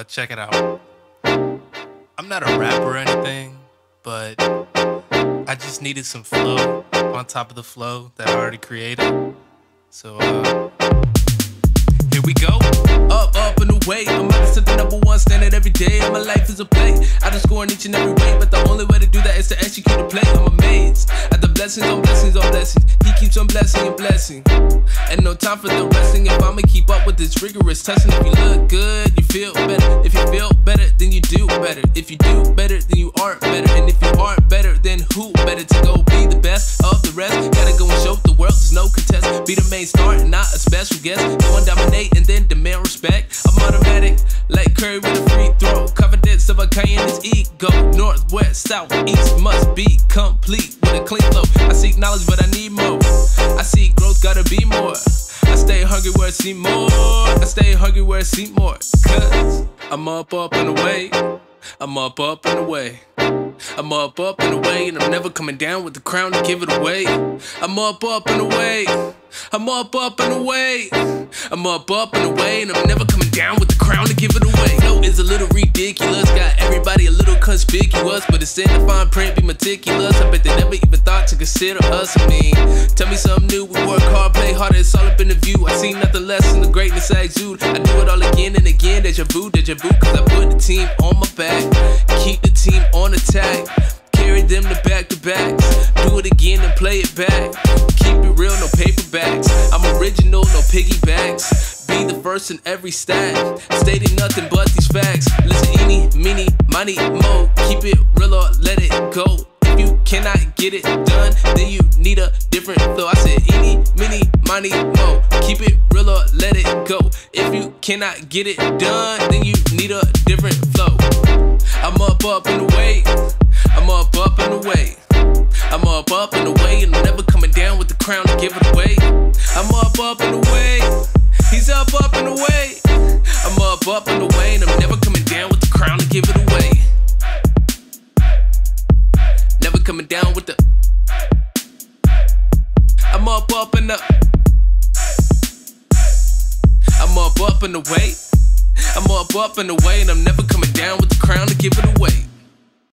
Check it out. I'm not a rapper or anything, but I just needed some flow on top of the flow that I already created. So, here we go. Up and away. I'm about to set the #1 standard every day. And my life is a play. I just score in each and every way, but the only way to do that is to execute a play. I'm amazed at the blessings on blessings on blessings. He keeps on blessing and blessing. And no time for the resting. If I'ma keep up with this rigorous testing, if you look good, you feel better. If you feel better, then you do better. If you do better, then you aren't better. And if you aren't better, then who better to go be the best of the rest? Gotta go and show the world there's no contest. Be the main star and not a special guest. Go and dominate and then demand respect. I'm automatic, like Curry with a free throw. Confidence of a K in his ego. North, west, south, east must be complete with a clean flow. I seek knowledge, but I need more. I seek growth, gotta be more. I stay hungry where I see more. I stay hungry where I see more. Cause I'm up and away. I'm up and away. I'm up and away, and I'm never coming down with the crown to give it away. I'm up and away. I'm up and away. I'm up and away, and I'm never coming down with the crown to give it away. Flow is a little ridiculous, got everybody a little conspicuous, but it's in the fine print, be meticulous. I bet they never even thought to consider us. I mean, tell me something new. We work hard, play harder, it's all up in the view. I see nothing less than the greatness I exude. I do it all again and again, deja vu, cause I put the team on my back, keep the team on attack. Carry them to back-to-backs. Do it again and play it back. Keep it real, no paperbacks. I'm original, no piggybacks. Be the first in every stat. Stating nothing but these facts. Listen, eeny, meeny, miny, mo. Keep it real or let it go. If you cannot get it done, then you need a different flow. I said eeny, meeny, miny, mo. Keep it real or let it go. If you cannot get it done, then you need a different flow. I'm up and away. I'm up and away. I'm up and away, and I'm never coming down with the crown to give it away. I'm up and away. He's up and away. I'm up and away, and I'm never coming down with the crown to give it away. Never coming down with the. I'm up and up. I'm up and away. I'm up and away, and I'm never coming down with the crown to give it away.